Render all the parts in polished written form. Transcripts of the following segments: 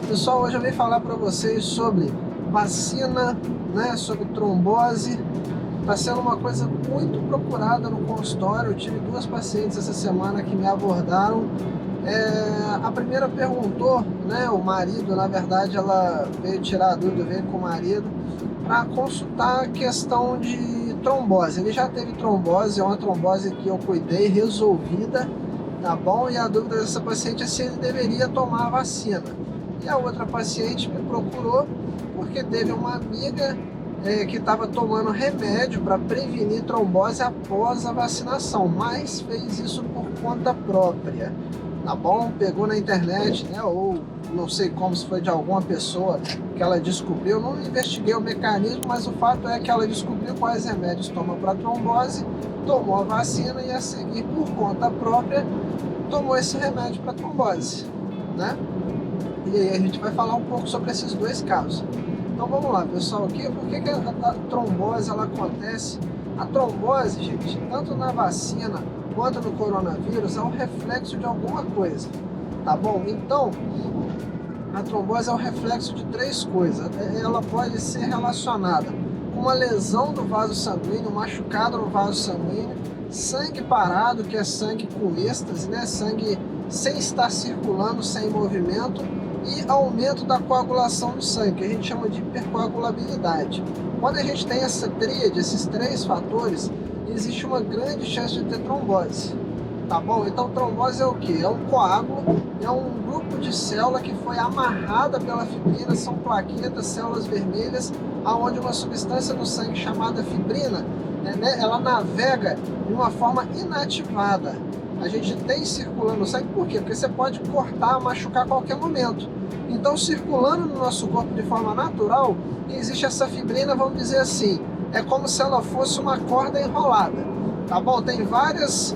Pessoal, hoje eu vim falar para vocês sobre vacina, né, sobre trombose. Está sendo uma coisa muito procurada no consultório. Eu tive duas pacientes essa semana que me abordaram. A primeira perguntou, né, o marido, na verdade, ela veio tirar a dúvida, veio com o marido, para consultar a questão de trombose. Ele já teve trombose, é uma trombose que eu cuidei, resolvida, tá bom? E a dúvida dessa paciente é se ele deveria tomar a vacina. E a outra paciente me procurou porque teve uma amiga que estava tomando remédio para prevenir trombose após a vacinação, mas fez isso por conta própria, tá bom? Pegou na internet, né, ou não sei como, se foi de alguma pessoa que ela descobriu, não investiguei o mecanismo, mas o fato é que ela descobriu quais remédios toma para trombose, tomou a vacina e a seguir, por conta própria, tomou esse remédio para trombose, né? E aí a gente vai falar um pouco sobre esses dois casos. Então vamos lá, pessoal, por que a trombose ela acontece? A trombose, gente, tanto na vacina quanto no coronavírus, é um reflexo de alguma coisa, tá bom? Então, a trombose é um reflexo de três coisas. Ela pode ser relacionada com uma lesão do vaso sanguíneo, um machucado no vaso sanguíneo, sangue parado, que é sangue com êxtase, né? Sangue sem estar circulando, sem movimento, e aumento da coagulação do sangue, que a gente chama de hipercoagulabilidade. Quando a gente tem essa tríade, esses três fatores, existe uma grande chance de ter trombose, tá bom? Então trombose é o que? É um coágulo, é um grupo de célula que foi amarrada pela fibrina, são plaquetas, células vermelhas, aonde uma substância no sangue chamada fibrina, né, ela navega de uma forma inativada. A gente tem circulando no sangue, por quê? Porque você pode cortar, machucar a qualquer momento. Então, circulando no nosso corpo de forma natural, existe essa fibrina, vamos dizer assim, é como se ela fosse uma corda enrolada, tá bom? Tem vários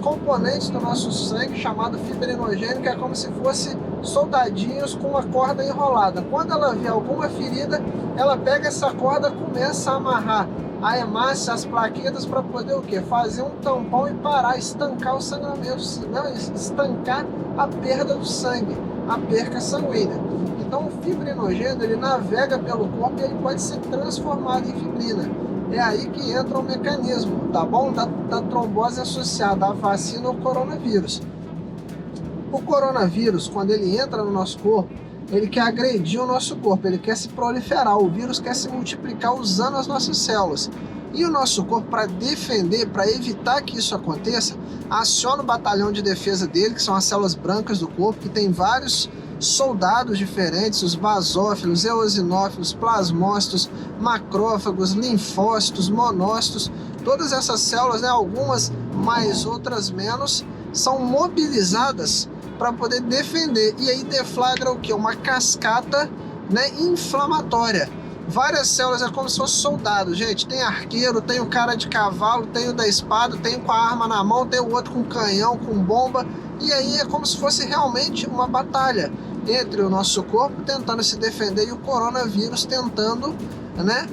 componentes do nosso sangue, chamado fibrinogênio, que é como se fosse soldadinhos com uma corda enrolada. Quando ela vê alguma ferida, ela pega essa corda, começa a amarrar a hemácia, as plaquetas, para poder o quê? Fazer um tampão e parar, estancar o sangramento, não, estancar a perda do sangue, a perca sanguínea. Então o fibrinogênio, ele navega pelo corpo e ele pode ser transformado em fibrina. É aí que entra o mecanismo, tá bom? Da trombose associada à vacina ou coronavírus. O coronavírus, quando ele entra no nosso corpo, ele quer agredir o nosso corpo, ele quer se proliferar, o vírus quer se multiplicar usando as nossas células. E o nosso corpo, para defender, para evitar que isso aconteça, aciona o batalhão de defesa dele, que são as células brancas do corpo, que tem vários soldados diferentes, os basófilos, eosinófilos, plasmócitos, macrófagos, linfócitos, monócitos. Todas essas células, né, algumas mais, outras menos, são mobilizadas para poder defender, e aí deflagra o que? Uma cascata, né, inflamatória. Várias células, é como se fossem soldados, gente. Tem arqueiro, tem o cara de cavalo, tem o da espada, tem o com a arma na mão, tem o outro com canhão, com bomba, e aí é como se fosse realmente uma batalha entre o nosso corpo tentando se defender e o coronavírus tentando, né,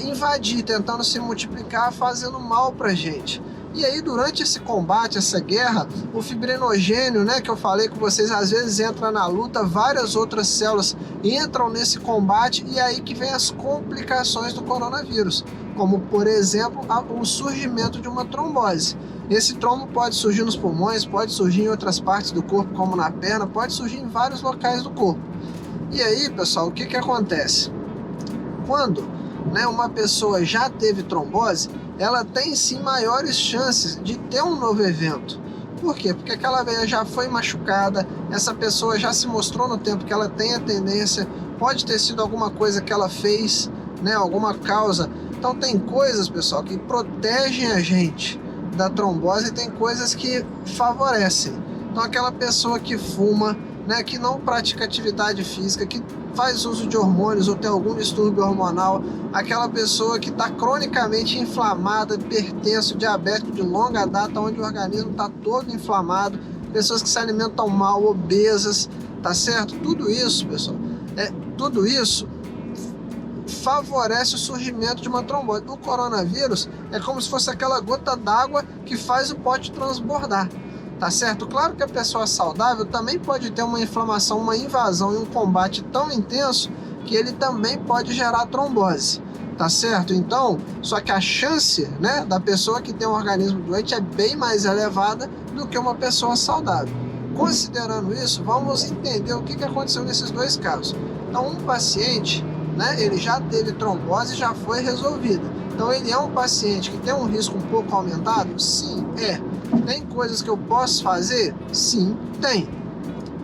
invadir, tentando se multiplicar, fazendo mal pra gente. E aí, durante esse combate, essa guerra, o fibrinogênio, né, que eu falei com vocês, às vezes entra na luta, várias outras células entram nesse combate, e aí que vem as complicações do coronavírus, como, por exemplo, o surgimento de uma trombose. Esse trombo pode surgir nos pulmões, pode surgir em outras partes do corpo, como na perna, pode surgir em vários locais do corpo. E aí, pessoal, o que acontece? Quando, né, uma pessoa já teve trombose, ela tem sim maiores chances de ter um novo evento. Por quê? Porque aquela veia já foi machucada, essa pessoa já se mostrou no tempo que ela tem a tendência, pode ter sido alguma coisa que ela fez, né, alguma causa. Então tem coisas, pessoal, que protegem a gente da trombose, e tem coisas que favorecem. Então aquela pessoa que fuma, né, que não pratica atividade física, que faz uso de hormônios ou tem algum distúrbio hormonal, aquela pessoa que está cronicamente inflamada, hipertenso, diabético de longa data, onde o organismo está todo inflamado, pessoas que se alimentam mal, obesas, tá certo? Tudo isso, pessoal, tudo isso favorece o surgimento de uma trombose. O coronavírus é como se fosse aquela gota d'água que faz o pote transbordar. tá certo? Claro que a pessoa saudável também pode ter uma inflamação, uma invasão e um combate tão intenso que ele também pode gerar trombose, tá certo? Então, só que a chance, né, da pessoa que tem um organismo doente é bem mais elevada do que uma pessoa saudável. Considerando isso, vamos entender o que aconteceu nesses dois casos. Então, um paciente, né, ele já teve trombose e já foi resolvida. Então, ele é um paciente que tem um risco um pouco aumentado? Sim, é. Tem coisas que eu posso fazer? Sim, tem.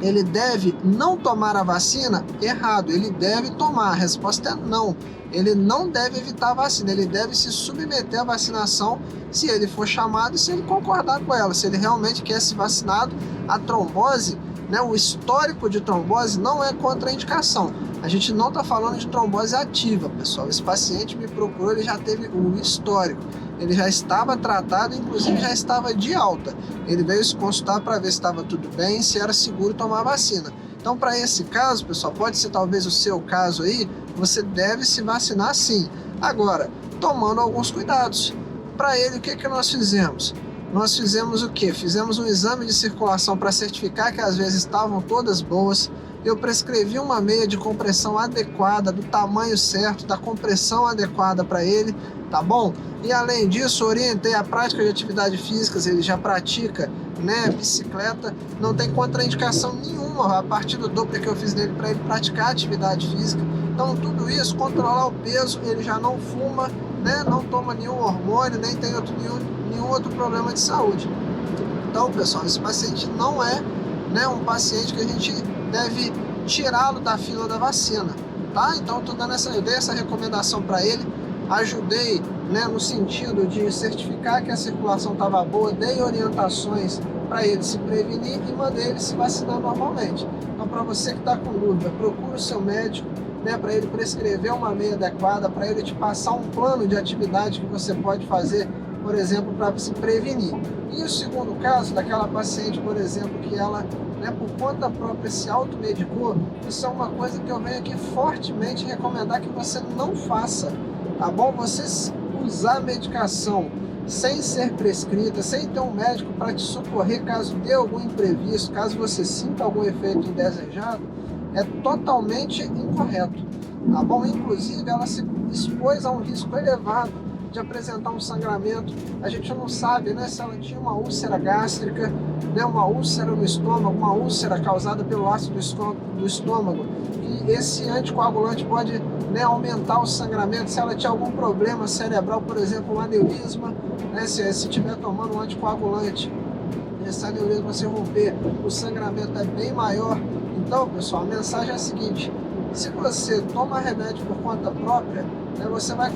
Ele deve não tomar a vacina? Errado, ele deve tomar. A resposta é não. Ele não deve evitar a vacina, ele deve se submeter à vacinação se ele for chamado e se ele concordar com ela, se ele realmente quer se vacinado. A trombose, né, o histórico de trombose não é contraindicação. A gente não está falando de trombose ativa, pessoal. Esse paciente me procurou, ele já teve o histórico. Ele já estava tratado, inclusive já estava de alta. Ele veio se consultar para ver se estava tudo bem, se era seguro tomar a vacina. Então, para esse caso, pessoal, pode ser talvez o seu caso aí, você deve se vacinar sim. Agora, tomando alguns cuidados. Para ele, o que nós fizemos? Nós fizemos o quê? Fizemos um exame de circulação para certificar que as vezes estavam todas boas. Eu prescrevi uma meia de compressão adequada, do tamanho certo, da compressão adequada para ele, tá bom? E além disso, orientei a prática de atividades físicas, ele já pratica, né, bicicleta, não tem contraindicação nenhuma a partir do Doppler que eu fiz nele para ele praticar atividade física. Então tudo isso, controlar o peso, ele já não fuma, né, não toma nenhum hormônio, nem tem nenhum outro problema de saúde. Então, pessoal, esse paciente não é, né, um paciente que a gente deve tirá-lo da fila da vacina, tá? Então eu dei essa recomendação para ele, ajudei, né, no sentido de certificar que a circulação estava boa, dei orientações para ele se prevenir e mandei ele se vacinar normalmente. Então, para você que está com dúvida, procure o seu médico, né, para ele prescrever uma meia adequada, para ele te passar um plano de atividade que você pode fazer, por exemplo, para se prevenir. E o segundo caso, daquela paciente, por exemplo, que ela, né, por conta própria se automedicou, isso é uma coisa que eu venho aqui fortemente recomendar que você não faça, tá bom? Você usar medicação sem ser prescrita, sem ter um médico para te socorrer caso dê algum imprevisto, caso você sinta algum efeito indesejado, é totalmente incorreto, tá bom? Inclusive, ela se expôs a um risco elevado de apresentar um sangramento. A gente não sabe, né, se ela tinha uma úlcera gástrica, né, uma úlcera no estômago, uma úlcera causada pelo ácido do estômago, e esse anticoagulante pode, né, aumentar o sangramento. Se ela tinha algum problema cerebral, por exemplo, um aneurisma, né, se estiver tomando um anticoagulante, esse aneurisma se romper, o sangramento é bem maior. Então, pessoal, a mensagem é a seguinte: se você toma remédio por conta própria, né, você vai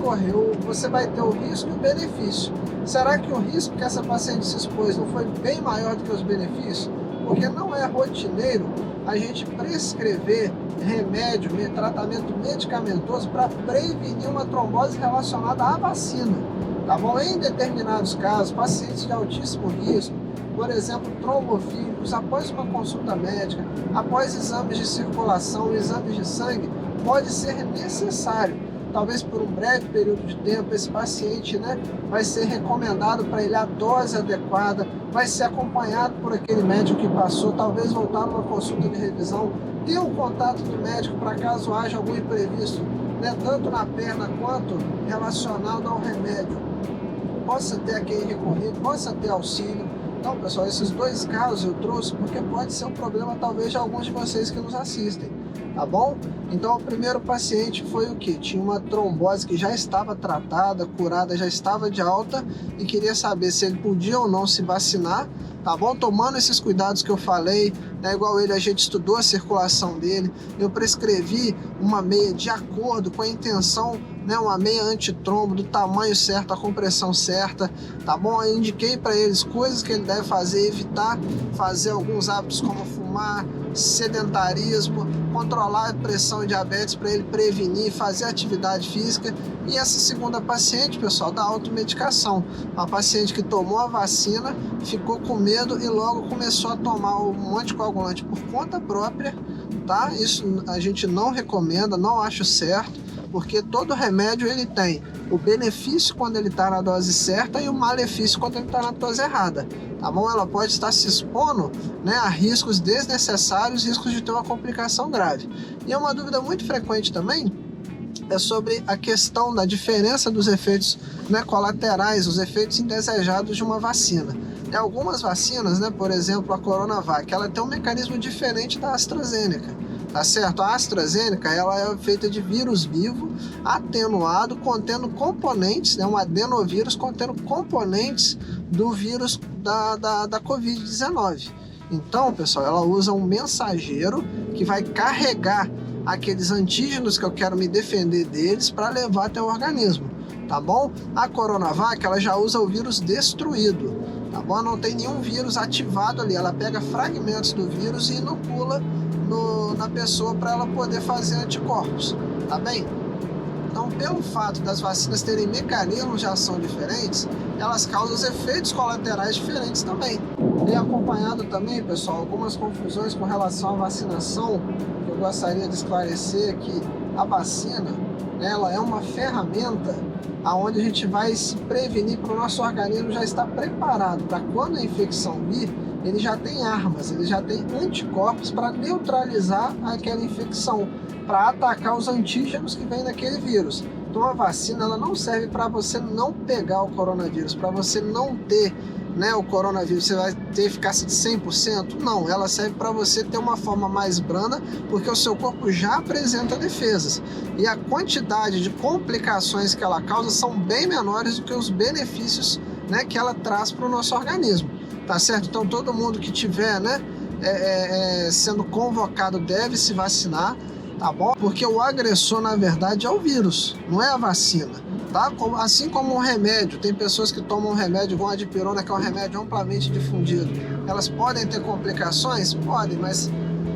ter o risco e o benefício. Será que o risco que essa paciente se expôs não foi bem maior do que os benefícios? Porque não é rotineiro a gente prescrever remédio, tratamento medicamentoso para prevenir uma trombose relacionada à vacina, tá bom? Em determinados casos, pacientes de altíssimo risco, por exemplo, trombofílicos, após uma consulta médica, após exames de circulação, exames de sangue, pode ser necessário, talvez por um breve período de tempo, esse paciente, né, vai ser recomendado para ele a dose adequada, vai ser acompanhado por aquele médico que passou, talvez voltar numa consulta de revisão, ter o contato do médico para caso haja algum imprevisto, né, tanto na perna quanto relacionado ao remédio, possa ter a quem recorrer, possa ter auxílio. Então, pessoal, esses dois casos eu trouxe porque pode ser um problema talvez de alguns de vocês que nos assistem, tá bom? Então, o primeiro paciente foi o que? Tinha uma trombose que já estava tratada, curada, já estava de alta e queria saber se ele podia ou não se vacinar, tá bom? Tomando esses cuidados que eu falei, né? Igual ele, a gente estudou a circulação dele, eu prescrevi uma meia de acordo com a intenção, né, uma meia antitrombo do tamanho certo, a compressão certa, tá bom? Eu indiquei para eles coisas que ele deve fazer, evitar fazer alguns hábitos como fumar, sedentarismo, controlar a pressão e diabetes para ele prevenir, fazer atividade física. E essa segunda paciente, pessoal, da automedicação, uma paciente que tomou a vacina, ficou com medo e logo começou a tomar um anticoagulante por conta própria, tá? Isso a gente não recomenda, não acho certo. Porque todo remédio ele tem o benefício quando ele está na dose certa e o malefício quando ele está na dose errada, tá bom? Ela pode estar se expondo, né, a riscos desnecessários, riscos de ter uma complicação grave. E é uma dúvida muito frequente também, é sobre a questão da diferença dos efeitos, né, colaterais, os efeitos indesejados de uma vacina. Algumas vacinas, né, por exemplo, a Coronavac, ela tem um mecanismo diferente da AstraZeneca, tá certo? A AstraZeneca, ela é feita de vírus vivo, atenuado, contendo componentes, né, um adenovírus contendo componentes do vírus da Covid-19. Então, pessoal, ela usa um mensageiro que vai carregar aqueles antígenos que eu quero me defender deles para levar até o organismo, tá bom? A Coronavac, ela já usa o vírus destruído, tá bom? Não tem nenhum vírus ativado ali, ela pega fragmentos do vírus e inocula na pessoa para ela poder fazer anticorpos, tá bem? Então, pelo fato das vacinas terem mecanismos de ação diferentes, elas causam os efeitos colaterais diferentes também. Tenho acompanhado também, pessoal, algumas confusões com relação à vacinação. Eu gostaria de esclarecer que a vacina, ela é uma ferramenta onde a gente vai se prevenir para o nosso organismo já estar preparado para quando a infecção vir, ele já tem armas, ele já tem anticorpos para neutralizar aquela infecção, para atacar os antígenos que vêm daquele vírus. Então a vacina, ela não serve para você não pegar o coronavírus, para você não ter, né, o coronavírus, você vai ter eficácia de 100%? Não, ela serve para você ter uma forma mais branda, porque o seu corpo já apresenta defesas. E a quantidade de complicações que ela causa são bem menores do que os benefícios, né, que ela traz para o nosso organismo, tá certo? Então todo mundo que tiver, né, sendo convocado deve se vacinar, tá bom? Porque o agressor, na verdade, é o vírus, não é a vacina. Tá? Assim como um remédio, tem pessoas que tomam um remédio igual a dipirona, que é um remédio amplamente difundido. Elas podem ter complicações? Podem, mas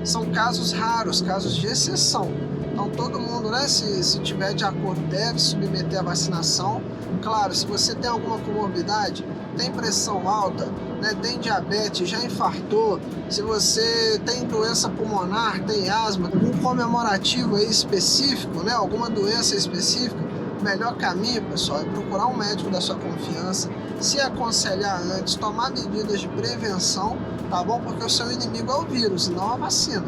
são casos raros, casos de exceção. Então todo mundo, né, se tiver de acordo, deve submeter a vacinação. Claro, se você tem alguma comorbidade, tem pressão alta, né, tem diabetes, já infartou, se você tem doença pulmonar, tem asma, algum comemorativo aí específico, né, alguma doença específica, o melhor caminho, pessoal, é procurar um médico da sua confiança, se aconselhar antes, tomar medidas de prevenção, tá bom? Porque o seu inimigo é o vírus e não a vacina,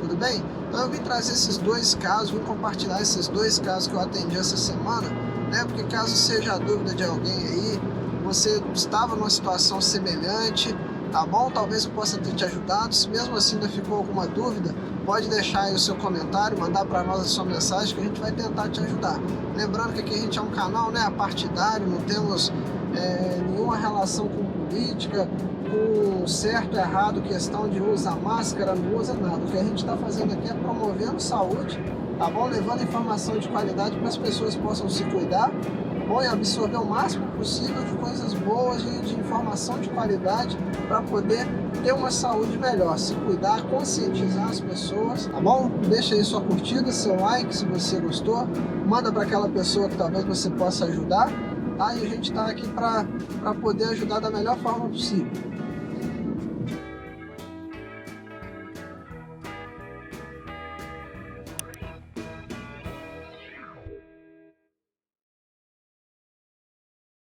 tudo bem? Então eu vim trazer esses dois casos, vim compartilhar esses dois casos que eu atendi essa semana, né? Porque caso seja a dúvida de alguém aí, você estava numa situação semelhante, tá bom? Talvez eu possa ter te ajudado. Se mesmo assim ainda ficou alguma dúvida, pode deixar aí o seu comentário, mandar para nós a sua mensagem que a gente vai tentar te ajudar. Lembrando que aqui a gente é um canal, né, apartidário, não temos nenhuma relação com política, com certo, errado, questão de usar máscara, não usa nada. O que a gente está fazendo aqui é promovendo saúde, tá bom? Levando informação de qualidade para as pessoas possam se cuidar, bom, e absorver o máximo possível de coisas boas, de informação de qualidade para poder ter uma saúde melhor, se cuidar, conscientizar as pessoas, tá bom? Deixa aí sua curtida, seu like se você gostou, manda para aquela pessoa que talvez você possa ajudar, tá? E a gente está aqui para poder ajudar da melhor forma possível.